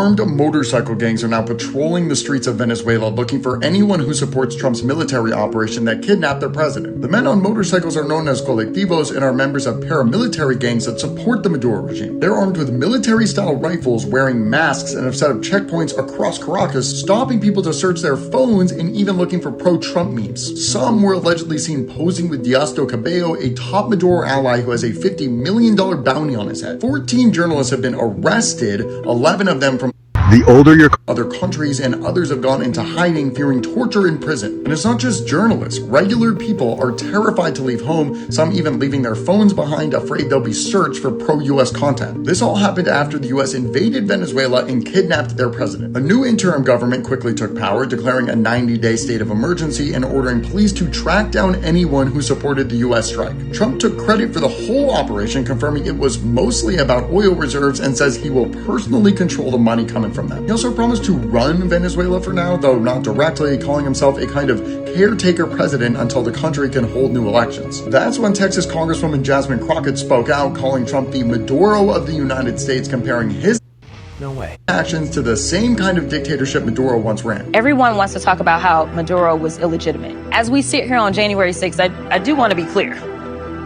Armed motorcycle gangs are now patrolling the streets of Venezuela looking for anyone who supports Trump's military operation that kidnapped their president. The men on motorcycles are known as colectivos and are members of paramilitary gangs that support the Maduro regime. They're armed with military-style rifles, wearing masks, and have set up checkpoints across Caracas, stopping people to search their phones and even looking for pro-Trump memes. Some were allegedly seen posing with Diosdado Cabello, a top Maduro ally who has a $50 million bounty on his head. 14 journalists have been arrested, 11 of them from the older your other countries, and others have gone into hiding fearing torture in prison. And it's not just journalists. Regular people are terrified to leave home, some even leaving their phones behind, afraid they'll be searched for pro-US content. This all happened after the US invaded Venezuela and kidnapped their president. A new interim government quickly took power, declaring a 90-day state of emergency and ordering police to track down anyone who supported the US strike. Trump took credit for the whole operation, confirming it was mostly about oil reserves, and says he will personally control the money coming from them. He also promised to run Venezuela for now, though not directly, calling himself a kind of caretaker president until the country can hold new elections. That's when Texas Congresswoman Jasmine Crockett spoke out, calling Trump the Maduro of the United States, comparing his actions to the same kind of dictatorship Maduro once ran. Everyone wants to talk about how Maduro was illegitimate. As we sit here on January 6th, I do want to be clear.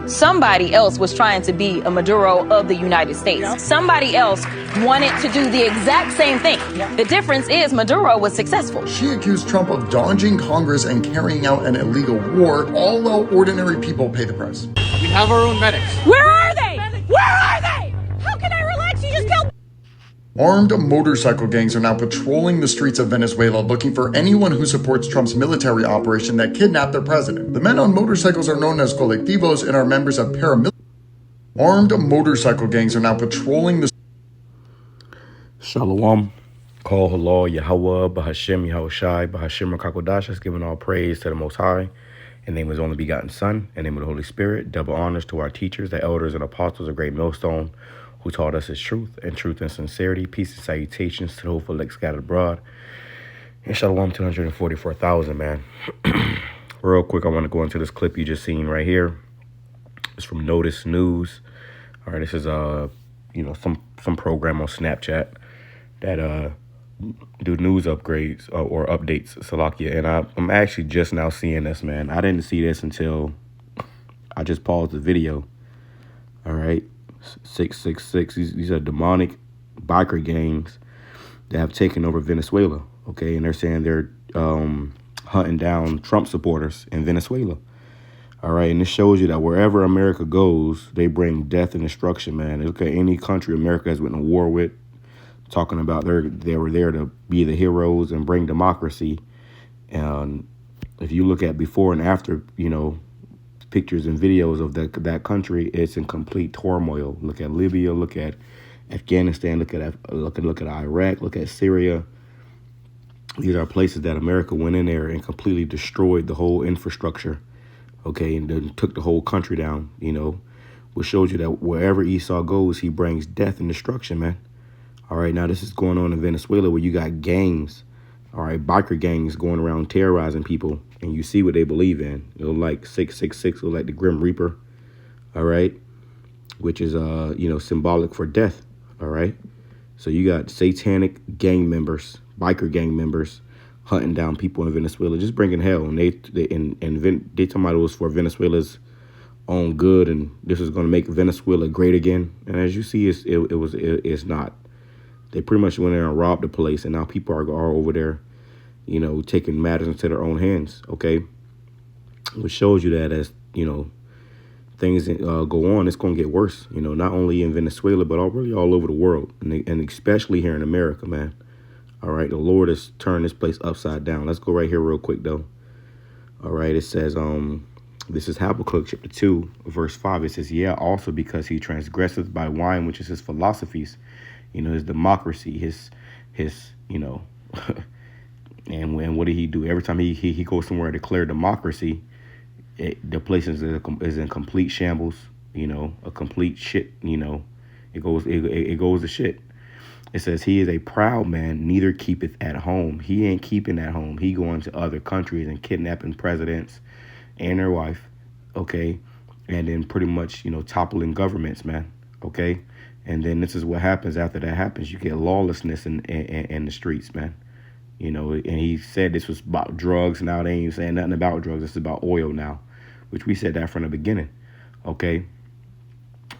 Somebody else was trying to be a Maduro of the United States. Yeah. Somebody else wanted to do the exact same thing. Yeah. The difference is Maduro was successful. She accused Trump of dodging Congress and carrying out an illegal war, all while ordinary people pay the price. We have our own medics. Where are they? Where are they? How can I relax? You just killed. Armed motorcycle gangs are now patrolling the streets of Venezuela looking for anyone who supports Trump's military operation that kidnapped their president. The men on motorcycles are known as colectivos and are members of paramilitary. Armed motorcycle gangs are now patrolling the... Shalom. Call halal, YAHAWAH, BAHASHAM, YAHWASHI, BAHASHAM, QADASH has given all praise to the Most High, in the name of His only begotten Son, in the name of the Holy Spirit. Double honors to our teachers, the elders and apostles of Great Millstone, who taught us His truth and sincerity. Peace and salutations to the hopeful elect scattered abroad. And shalom to 144,000, man. Real quick, I want to go into this clip you just seen right here. It's from Notice News. All right, this is some program on Snapchat that do news upgrades or updates, Salakia. And I'm actually just now seeing this, man. I didn't see this until I just paused the video. All right. 666. These are demonic biker gangs that have taken over Venezuela. Okay, and they're saying they're hunting down Trump supporters in Venezuela. All right, and this shows you that wherever America goes, they bring death and destruction, man. Look at any country America has been in a war with, talking about they were there to be the heroes and bring democracy. And if you look at before and after, pictures and videos of that country, it's in complete turmoil. Look at Libya, look at Afghanistan, look at Iraq, look at Syria. These are places that America went in there and completely destroyed the whole infrastructure, okay, and then took the whole country down, which shows you that wherever Esau goes, he brings death and destruction, man. All right, now this is going on in Venezuela where you got gangs, all right, biker gangs going around terrorizing people, and you see what they believe in. It'll like 666, or like the Grim Reaper, all right, which is, symbolic for death, all right? So you got satanic gang members, biker gang members, hunting down people in Venezuela, just bringing hell. And they talking about it was for Venezuela's own good, and this is going to make Venezuela great again. And as you see, it's not. They pretty much went there and robbed the place, and now people are over there, taking matters into their own hands, okay? Which shows you that as, things go on, it's going to get worse, not only in Venezuela, but really all over the world, and especially here in America, man. All right, the Lord has turned this place upside down. Let's go right here real quick, though. All right, it says, this is Habakkuk chapter 2, verse 5. It says, yeah, also because he transgresseth by wine, which is his philosophies, his democracy, his and what did he do? Every time he goes somewhere to declare democracy, the place is in complete shambles, a complete shit, it goes to shit. It says he is a proud man, neither keepeth at home. He ain't keeping at home. He going to other countries and kidnapping presidents and their wife, okay? And then pretty much, toppling governments, man, okay? And then this is what happens after that happens. You get lawlessness in the streets, man. You know, and he said this was about drugs. Now they ain't saying nothing about drugs. It's about oil now, which we said that from the beginning. Okay.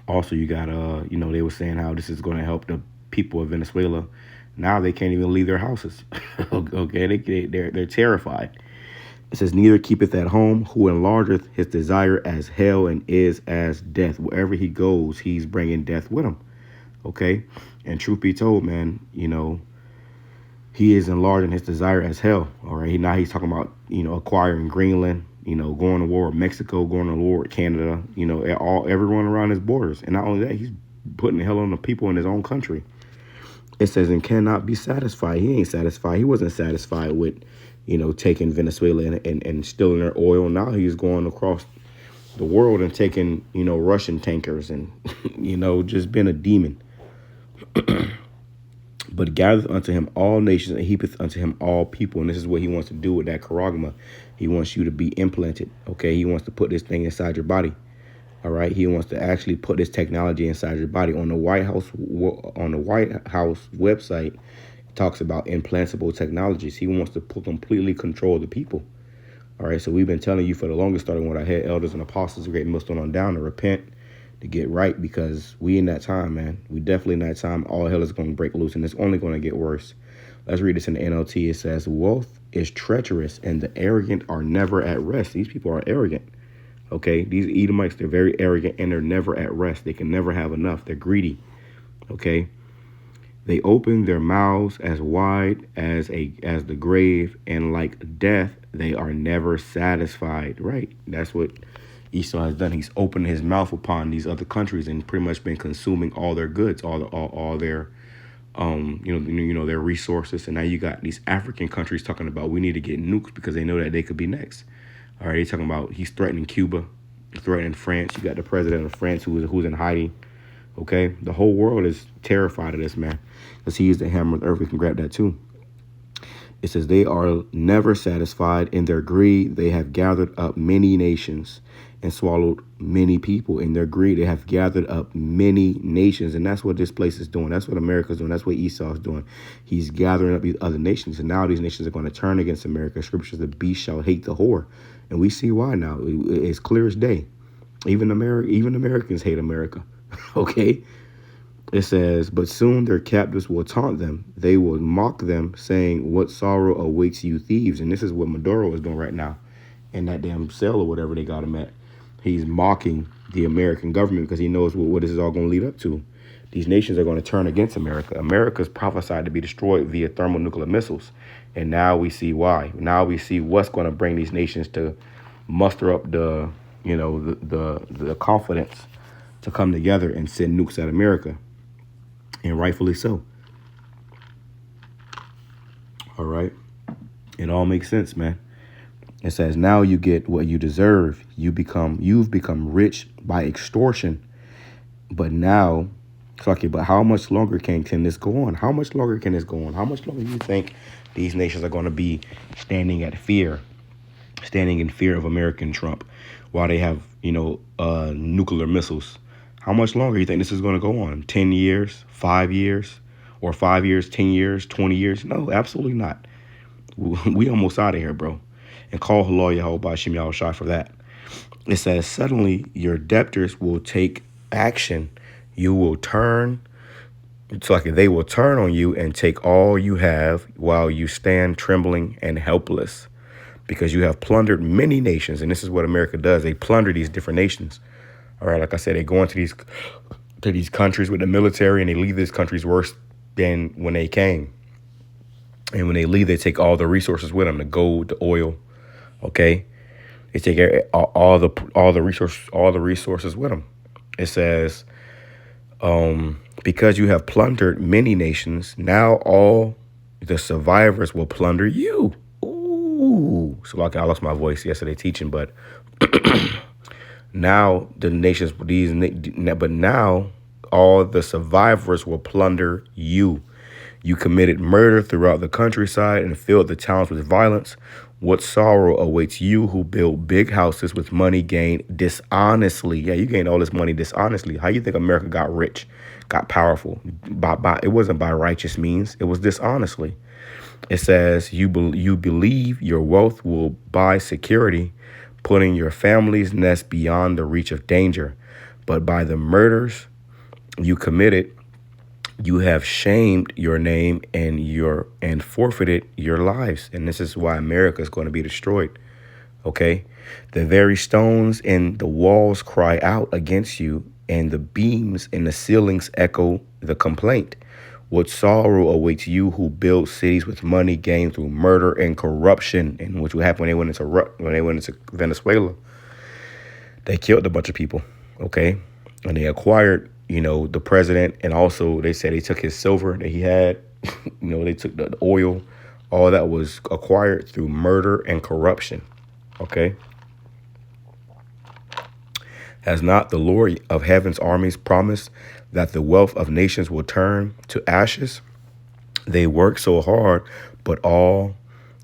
Also, you got, you know, they were saying how this is going to help the people of Venezuela. Now they can't even leave their houses. Okay. They're terrified. It says, neither keepeth at home who enlargeth his desire as hell and is as death. Wherever he goes, he's bringing death with him. Okay. And truth be told, man, you know, he is enlarging his desire as hell. All right. Now he's talking about, you know, acquiring Greenland, you know, going to war with Mexico, going to war with Canada, you know, everyone around his borders. And not only that, he's putting hell on the people in his own country. It says, and cannot be satisfied. He ain't satisfied. He wasn't satisfied with, you know, taking Venezuela and stealing their oil. Now he's going across the world and taking, you know, Russian tankers and, you know, just being a demon. But gathereth unto him all nations and heapeth unto him all people. And this is what he wants to do with that charagma. He wants you to be implanted. Okay. He wants to put this thing inside your body. All right. He wants to actually put this technology inside your body. On the White House website, it talks about implantable technologies. He wants to completely control the people. All right. So we've been telling you for the longest, starting with our head elders and apostles, the great millstone on down, to repent, to get right, because we in that time, man. We definitely in that time. All hell is going to break loose, and it's only going to get worse. Let's read this in the NLT. It says, wealth is treacherous, and the arrogant are never at rest. These people are arrogant. Okay, these Edomites, they're very arrogant, and they're never at rest. They can never have enough. They're greedy. Okay, they open their mouths as wide as the grave, and like death, they are never satisfied. Right, that's what Esau has done. He's opened his mouth upon these other countries and pretty much been consuming all their goods, all their, you know, their resources. And now you got these African countries talking about we need to get nukes because they know that they could be next. All right, they're talking about he's threatening Cuba, threatening France. You got the president of France who's in hiding. Okay, the whole world is terrified of this man because he is the hammer of the earth. We can grab that too. It says they are never satisfied in their greed. They have gathered up many nations and swallowed many people. In their greed, they have gathered up many nations. And that's what this place is doing. That's what America's doing. That's what Esau is doing. He's gathering up these other nations. And now these nations are going to turn against America. Scripture says the beast shall hate the whore. And we see why now. It's clear as day. Even Americans hate America. Okay. It says, but soon their captives will taunt them. They will mock them, saying, what sorrow awaits you thieves? And this is what Maduro is doing right now in that damn cell or whatever they got him at. He's mocking the American government because he knows what this is all going to lead up to. These nations are going to turn against America. America's prophesied to be destroyed via thermonuclear missiles. And now we see why. Now we see what's going to bring these nations to muster up the, you know, the confidence to come together and send nukes at America. And rightfully so. All right. It all makes sense, man. It says, now you get what you deserve. You've become rich by extortion. But now, but how much longer can this go on? How much longer can this go on? How much longer do you think these nations are going to be standing in fear of American Trump while they have, you know, nuclear missiles? How much longer do you think this is going to go on? 10 years, 5 years, or 5 years, 10 years, 20 years? No, absolutely not. We almost out of here, bro. And call HALAL YAHAWASHI for that. It says, suddenly your debtors will take action. You will turn. It's like they will turn on you and take all you have while you stand trembling and helpless because you have plundered many nations. And this is what America does. They plunder these different nations. All right, like I said, they go into these countries with the military and they leave these countries worse than when they came. And when they leave, they take all the resources with them, the gold, the oil. Okay, they take all the resources with them. It says, because you have plundered many nations, now all the survivors will plunder you. Ooh, so like I lost my voice yesterday teaching, but. Now the nations, but now all the survivors will plunder you. You committed murder throughout the countryside and filled the towns with violence. What sorrow awaits you who build big houses with money gained dishonestly? Yeah, you gained all this money dishonestly. How you think America got rich? got powerful. It wasn't by righteous means. It was dishonestly. It says, you believe your wealth will buy security, putting your family's nest beyond the reach of danger. But by the murders you committed, you have shamed your name and forfeited your lives. And this is why America is going to be destroyed. Okay. The very stones in the walls cry out against you, and the beams in the ceilings echo the complaint. What sorrow awaits you who build cities with money gained through murder and corruption, and which would happen when they went into Venezuela. They killed a bunch of people, okay? And they acquired, the president, and also they said they took his silver that he had, they took the oil. All that was acquired through murder and corruption, okay? Has not the Lord of heaven's armies promised that the wealth of nations will turn to ashes? They work so hard, but all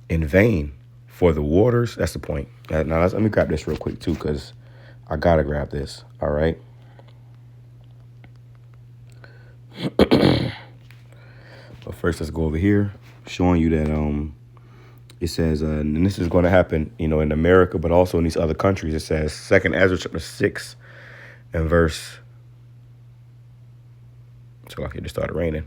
in vain. For the waters, that's the point. Now, let me grab this real quick, too, because I got to grab this, all right? But first, let's go over here, showing you that it says, and this is going to happen, in America, but also in these other countries. It says, 2nd Ezra chapter 6 and verse, so like it just started raining,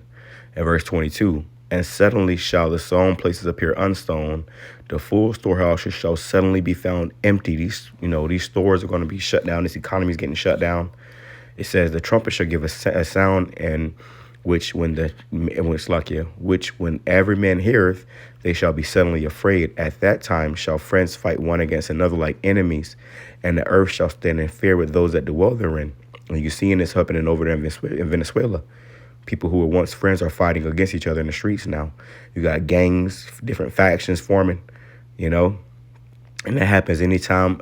and verse 22. And suddenly shall the sown places appear unstoned. The full storehouses shall suddenly be found empty. These stores are going to be shut down. This economy is getting shut down. It says the trumpet shall give a sound, and which when every man heareth, they shall be suddenly afraid. At that time shall friends fight one against another like enemies, and the earth shall stand in fear with those that dwell therein. And you're seeing this happening over there in Venezuela. People who were once friends are fighting against each other in the streets now. You got gangs, different factions forming, and that happens anytime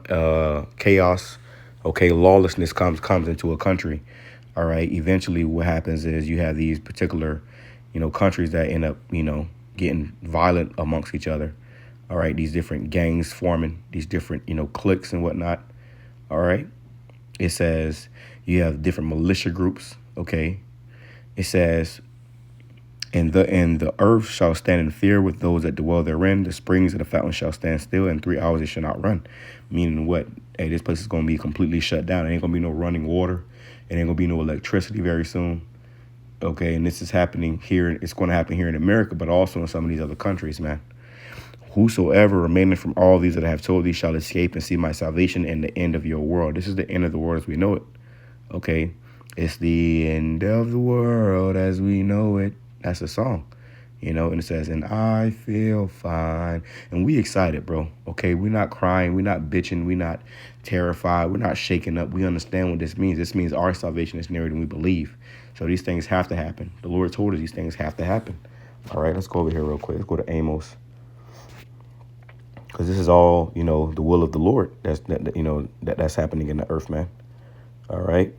chaos, lawlessness comes into a country. All right. Eventually what happens is you have these particular, countries that end up, getting violent amongst each other. All right. These different gangs forming, these different, cliques and whatnot. All right. It says you have different militia groups. OK. It says, and the earth shall stand in fear with those that dwell therein. The springs of the fountain shall stand still. In 3 hours it shall not run. Meaning what? Hey, this place is going to be completely shut down. There ain't going to be no running water. It ain't going to be no electricity very soon. Okay, and this is happening here. It's going to happen here in America, but also in some of these other countries, man. Whosoever remaineth from all these that I have told thee shall escape and see my salvation and the end of your world. This is the end of the world as we know it. Okay. It's the end of the world as we know it. That's a song, and it says, and I feel fine. And we excited, bro. Okay, we're not crying. We're not bitching. We're not terrified. We're not shaken up. We understand what this means. This means our salvation is nearer than we believe. So these things have to happen. The Lord told us these things have to happen. All right, let's go over here real quick. Let's go to Amos. Because this is all, the will of the Lord. That's happening in the earth, man. All right.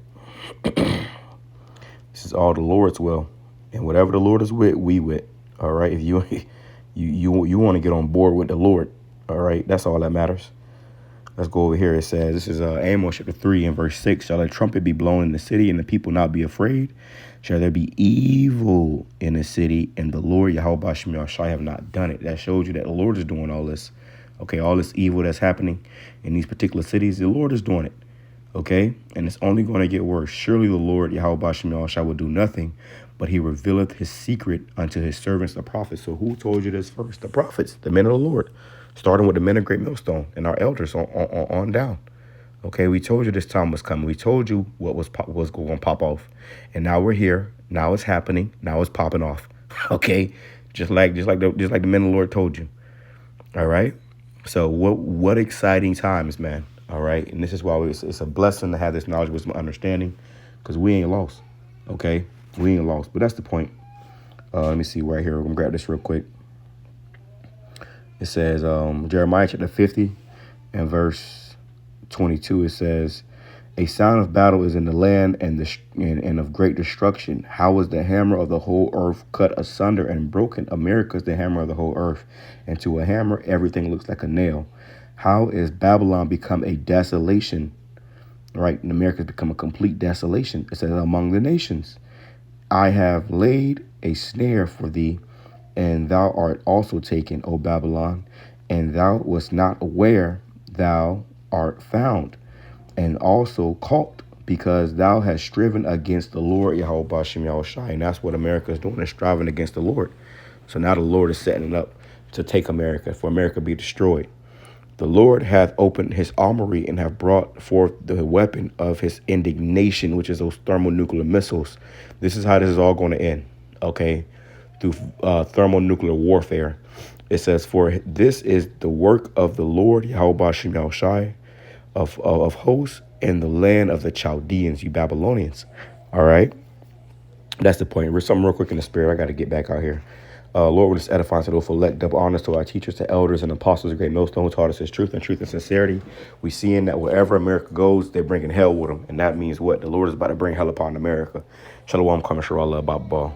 This is all the Lord's will, and whatever the Lord is with, we with. All right. If you want to get on board with the Lord, all right, that's all that matters. Let's go over here. It says, this is Amos chapter 3 and verse 6. Shall a trumpet be blown in the city, and the people not be afraid? Shall there be evil in the city, and the Lord YAHAWASHI have not done it? That shows you that the Lord is doing all this. Okay, all this evil that's happening in these particular cities, the Lord is doing it. Okay, and it's only going to get worse. Surely the Lord YAHAWASHI will do nothing, but he revealeth his secret unto his servants, the prophets. So who told you this first? The prophets, the men of the Lord, starting with the men of Great Millstone and our elders on down. Okay, we told you this time was coming. We told you what was going to pop off, and now we're here. Now it's happening. Now it's popping off. Okay, just like the men of the Lord told you. All right. So what exciting times, man. All right. And this is why it's a blessing to have this knowledge, wisdom, understanding, because we ain't lost. OK, we ain't lost. But that's the point. Let me see right here. I'm going to grab this real quick. It says Jeremiah chapter 50 and verse 22. It says, a sound of battle is in the land and of great destruction. How is the hammer of the whole earth cut asunder and broken? America's the hammer of the whole earth. And to a hammer, everything looks like a nail. How is Babylon become a desolation? Right? And America's become a complete desolation. It says among the nations. I have laid a snare for thee, and thou art also taken, O Babylon, and thou wast not aware thou art found, and also caught, because thou hast striven against the Lord, Yahweh Bashem Yahawashi. And that's what America is doing, is striving against the Lord. So now the Lord is setting it up to take America, for America to be destroyed. The Lord hath opened his armory and have brought forth the weapon of his indignation, which is those thermonuclear missiles. This is how this is all going to end, okay? Through thermonuclear warfare. It says, for this is the work of the Lord, Yahweh Bashem Yahawashi, of hosts, in the land of the Chaldeans, you Babylonians. All right? That's the point. Something real quick in the spirit. I got to get back out here. Lord, we just edify us, for elect double honors to our teachers, to elders and apostles of Great Millstone, who taught us his truth and sincerity. We seeing that wherever America goes, they're bringing hell with them. And that means what? The Lord is about to bring hell upon America. Shalom, Kama Shara, Baba.